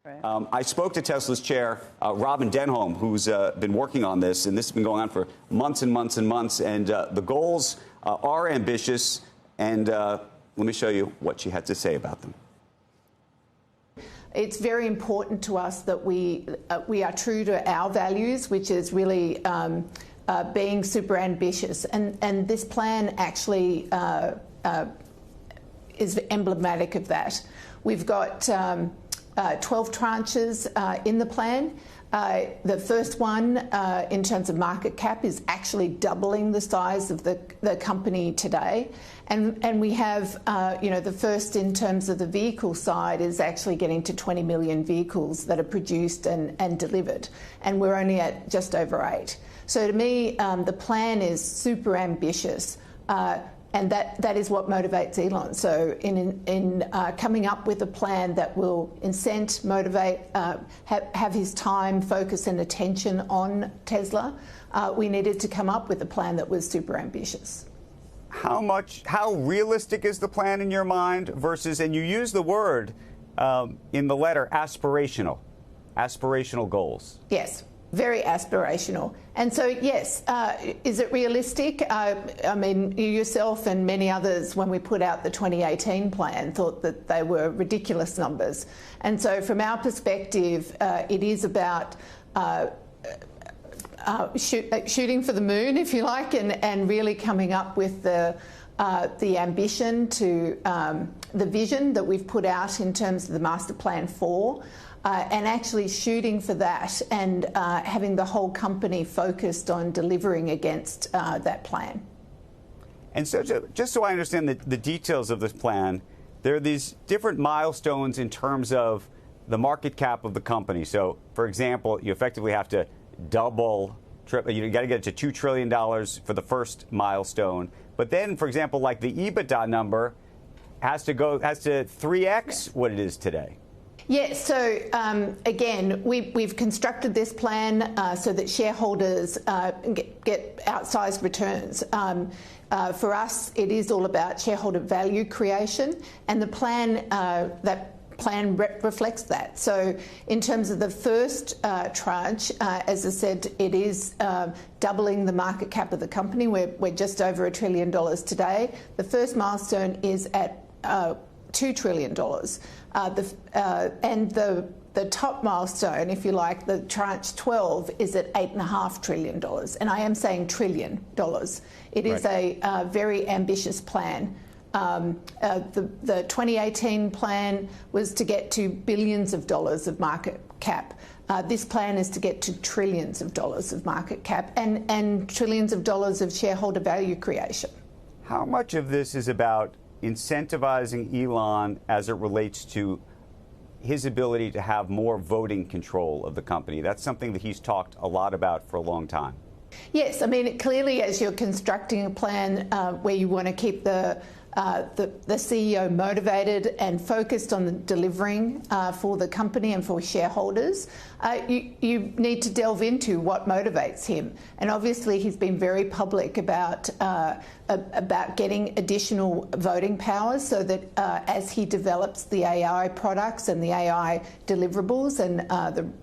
Right. I spoke to Tesla's chair, Chair Denholm, who's been working on this, and this has been going on for months and months and months. And the goals are ambitious. And let me show you what she had to say about them. It's very important to us that we are true to our values, which is really being super ambitious. And this plan actually is emblematic of that. We've got 12 tranches in the plan. The first one, in terms of market cap, is actually doubling the size of the company today. And we have, the first in terms of the vehicle side is actually getting to 20 million vehicles that are produced and delivered. And we're only at just over 8. So to me, the plan is super ambitious. And that is what motivates Elon. So in coming up with a plan that will incent, motivate, have his time, focus and attention on Tesla, we needed to come up with a plan that was super ambitious. How realistic is the plan in your mind versus, and you use the word in the letter, aspirational goals? Yes. Very aspirational. And so, yes, is it realistic? I mean, you yourself and many others, when we put out the 2018 plan, thought that they were ridiculous numbers. And so from our perspective, it is about shooting for the moon, if you like, and really coming up with the ambition to the vision that we've put out in terms of the Master Plan 4. And actually shooting for that and having the whole company focused on delivering against that plan. And so just so I understand the details of this plan, there are these different milestones in terms of the market cap of the company. So, for example, you effectively have to double, you got to get it to $2 trillion for the first milestone. But then, for example, like the EBITDA number has to 3x what it is today. Yes, so again, we've constructed this plan so that shareholders get outsized returns. For us, it is all about shareholder value creation, and the plan reflects that. So in terms of the first tranche, as I said, it is doubling the market cap of the company. We're just over $1 trillion today. The first milestone is at $2 trillion. And the top milestone, if you like, the tranche 12, is at $8.5 trillion. And I am saying $1 trillion. It is a very ambitious plan. The 2018 plan was to get to billions of dollars of market cap. This plan is to get to trillions of dollars of market cap and trillions of dollars of shareholder value creation. How much of this is about incentivizing Elon as it relates to his ability to have more voting control of the company? That's something that he's talked a lot about for a long time. Yes, I mean, clearly as you're constructing a plan where you want to keep the CEO motivated and focused on delivering for the company and for shareholders, you need to delve into what motivates him. And obviously he's been very public about getting additional voting powers so that as he develops the AI products and the AI deliverables and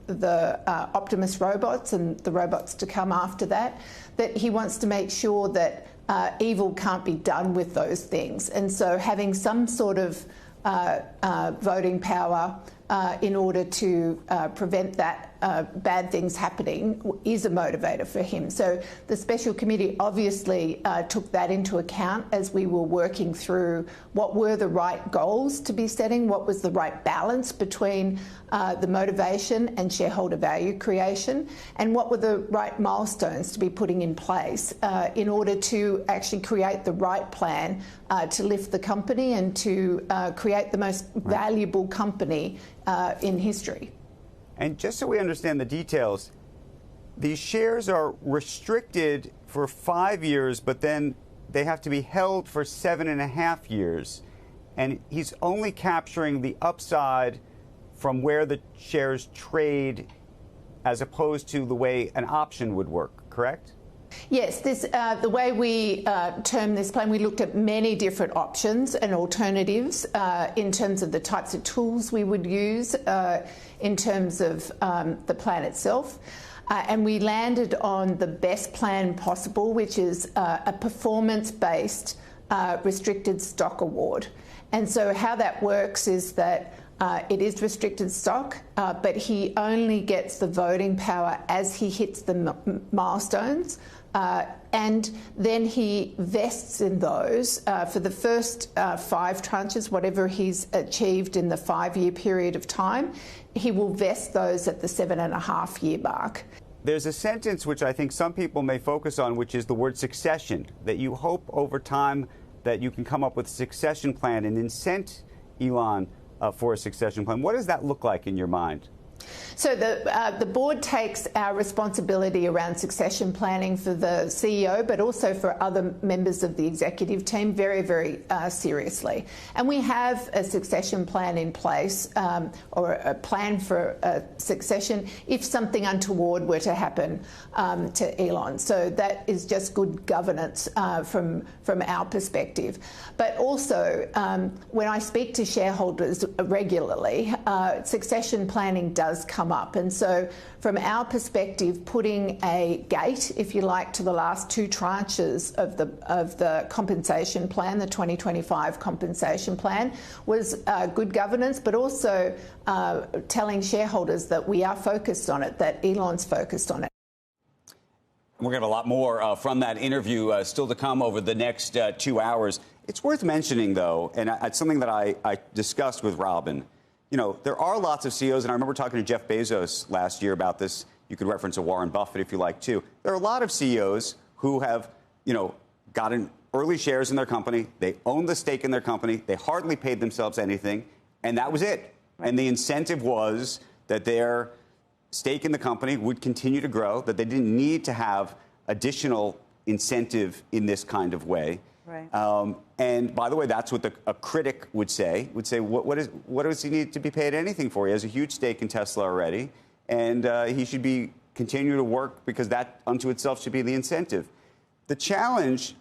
the Optimus robots and the robots to come after that, that he wants to make sure that evil can't be done with those things. And so having some sort of voting power in order to prevent that bad things happening is a motivator for him. So the special committee obviously took that into account as we were working through what were the right goals to be setting, what was the right balance between the motivation and shareholder value creation, and what were the right milestones to be putting in place in order to actually create the right plan to lift the company and to create the most valuable company in history. And just so we understand the details, these shares are restricted for 5 years, but then they have to be held for 7.5 years. And he's only capturing the upside from where the shares trade as opposed to the way an option would work, correct? Yes, the way we term this plan, we looked at many different options and alternatives in terms of the types of tools we would use, in terms of the plan itself. And we landed on the best plan possible, which is a performance-based restricted stock award. And so how that works is that it is restricted stock, but he only gets the voting power as he hits the milestones. And then he vests in those for the first 5 tranches, whatever he's achieved in the 5-year period of time. He will vest those at the 7.5-year mark. There's a sentence which I think some people may focus on, which is the word succession, that you hope over time that you can come up with a succession plan and incent Elon for a succession plan. What does that look like in your mind? So the board takes our responsibility around succession planning for the CEO, but also for other members of the executive team very, very seriously. And we have a succession plan in place, or a plan for succession if something untoward were to happen to Elon. So that is just good governance from our perspective. But also, when I speak to shareholders regularly, succession planning does come up. And so from our perspective, putting a gate, if you like, to the last 2 tranches of the compensation plan, the 2025 compensation plan, was good governance, but also telling shareholders that we are focused on it, that Elon's focused on it. We're going to have a lot more from that interview still to come over the next 2 hours. It's worth mentioning, though, and it's something that I discussed with Robin. You know, there are lots of CEOs, and I remember talking to Jeff Bezos last year about this. You could reference a Warren Buffett if you like, too. There are a lot of CEOs who have, gotten early shares in their company. They own the stake in their company. They hardly paid themselves anything, and that was it. And the incentive was that their stake in the company would continue to grow, that they didn't need to have additional incentive in this kind of way. Right. And by the way, that's what a critic would say. What does he need to be paid anything for? He has a huge stake in Tesla already, and he should be continue to work because that unto itself should be the incentive. The challenge,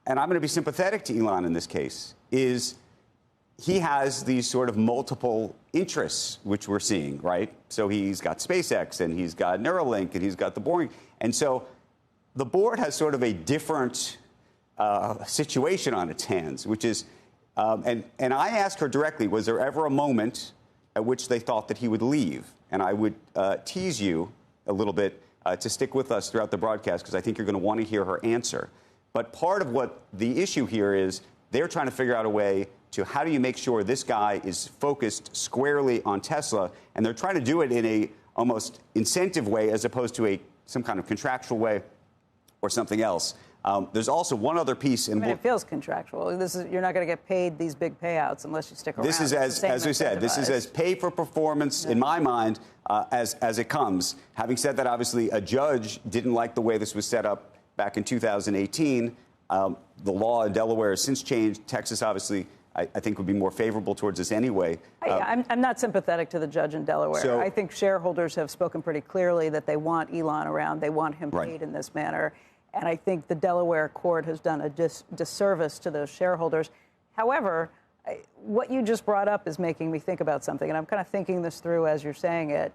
and I'm going to be sympathetic to Elon in this case, is he has these sort of multiple interests, which we're seeing, right? So he's got SpaceX, and he's got Neuralink, and he's got the Boring. And so the board has sort of a different situation on its hands, which is, and I asked her directly, was there ever a moment at which they thought that he would leave? And I would tease you a little bit to stick with us throughout the broadcast, because I think you're going to want to hear her answer. But part of what the issue here is, they're trying to figure out a way to how do you make sure this guy is focused squarely on Tesla, and they're trying to do it in a almost incentive way as opposed to some kind of contractual way or something else. There's also one other piece. It feels contractual. You're not going to get paid these big payouts unless you stick around. This is, as we said, this is as pay for performance, in my mind, as it comes. Having said that, obviously, a judge didn't like the way this was set up back in 2018. The law in Delaware has since changed. Texas, obviously, I think would be more favorable towards this anyway. I'm not sympathetic to the judge in Delaware. So, I think shareholders have spoken pretty clearly that they want Elon around. They want him paid in this manner. And I think the Delaware court has done a disservice to those shareholders. However, what you just brought up is making me think about something, and I'm kind of thinking this through as you're saying it.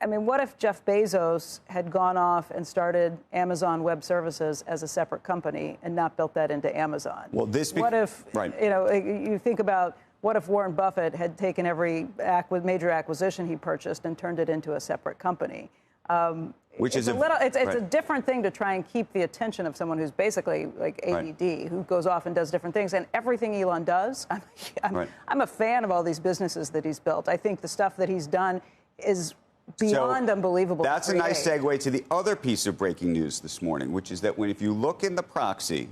I mean, what if Jeff Bezos had gone off and started Amazon Web Services as a separate company and not built that into Amazon? Well, what if, you think about what if Warren Buffett had taken every major acquisition he purchased and turned it into a separate company? Which is it's a different thing to try and keep the attention of someone who's basically like ADD, who goes off and does different things. And everything Elon does, I'm a fan of all these businesses that he's built. I think the stuff that he's done is beyond unbelievable. That's a nice segue to the other piece of breaking news this morning, which is that if you look in the proxy,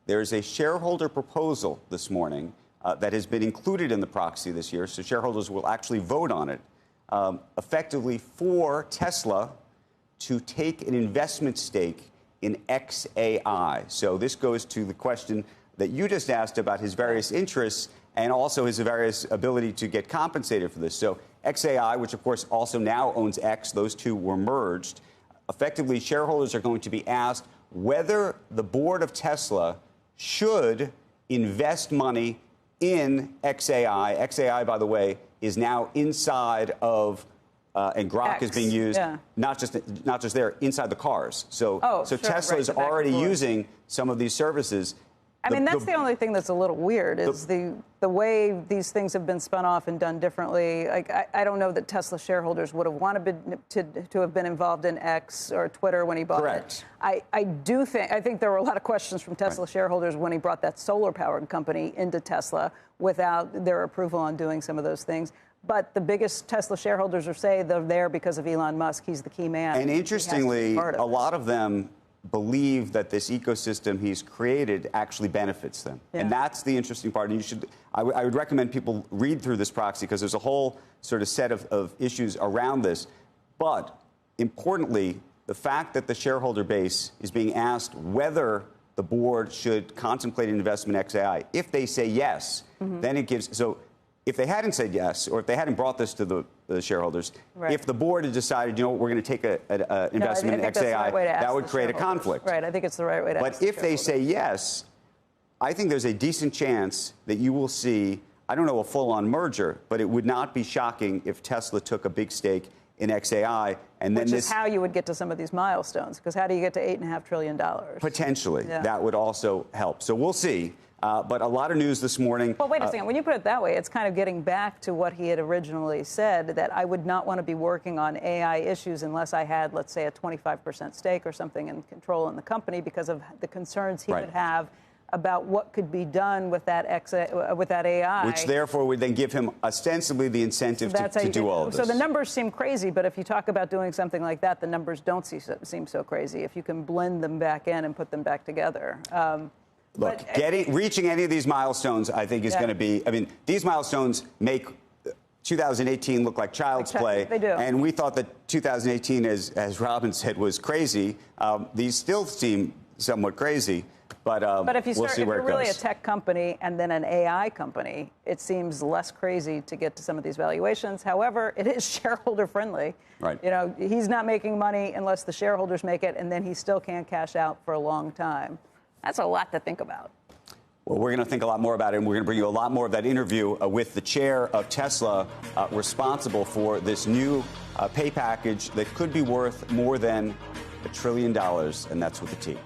there's a shareholder proposal this morning that has been included in the proxy this year, so shareholders will actually vote on it, effectively for Tesla to take an investment stake in XAI. So this goes to the question that you just asked about his various interests and also his various ability to get compensated for this. So XAI, which of course also now owns X, those two were merged. effectively, shareholders are going to be asked whether the board of Tesla should invest money in XAI. XAI, by the way, is now inside of, and Grok is being used, not just there, inside the cars. So Tesla is already using some of these services. I mean, that's the only thing that's a little weird is the way these things have been spun off and done differently. Like, I don't know that Tesla shareholders would have wanted to have been involved in X or Twitter when he bought it. I think there were a lot of questions from Tesla shareholders when he brought that solar-powered company into Tesla without their approval on doing some of those things. But the biggest Tesla shareholders are saying they're there because of Elon Musk. He's the key man. And interestingly, a lot of them believe that this ecosystem he's created actually benefits them. And that's the interesting part. And I would recommend people read through this proxy because there's a whole sort of set of issues around this. But importantly, the fact that the shareholder base is being asked whether the board should contemplate an investment in XAI. If they say yes, then it gives. So if they hadn't said yes, or if they hadn't brought this to the shareholders, if the board had decided, you know, we're going to take an investment in XAI, that would create a conflict. Right. I think it's the right way to ask. But if they say yes, I think there's a decent chance that you will see, I don't know, a full-on merger, but it would not be shocking if Tesla took a big stake in XAI. And then Which is how you would get to some of these milestones, because how do you get to $8.5 trillion? Potentially. That would also help. So we'll see. But a lot of news this morning. Well, wait a second. When you put it that way, it's kind of getting back to what he had originally said, that I would not want to be working on AI issues unless I had, let's say, a 25% stake or something in control in the company because of the concerns he would have about what could be done with that AI. Which, therefore, would then give him ostensibly the incentive to do all of this. So the numbers seem crazy, but if you talk about doing something like that, the numbers don't seem so crazy if you can blend them back in and put them back together. Look, reaching any of these milestones, I think, is going to be, I mean, these milestones make 2018 look like child's play. They do. And we thought that 2018, as Robin said, was crazy. These still seem somewhat crazy. But if you we'll see where it goes. If you're really a tech company and then an AI company, it seems less crazy to get to some of these valuations. However, it is shareholder friendly. Right. You know, he's not making money unless the shareholders make it, and then he still can't cash out for a long time. That's a lot to think about. Well, we're going to think a lot more about it, and we're going to bring you a lot more of that interview with the chair of Tesla, responsible for this new pay package that could be worth more than $1 trillion, and that's with the T.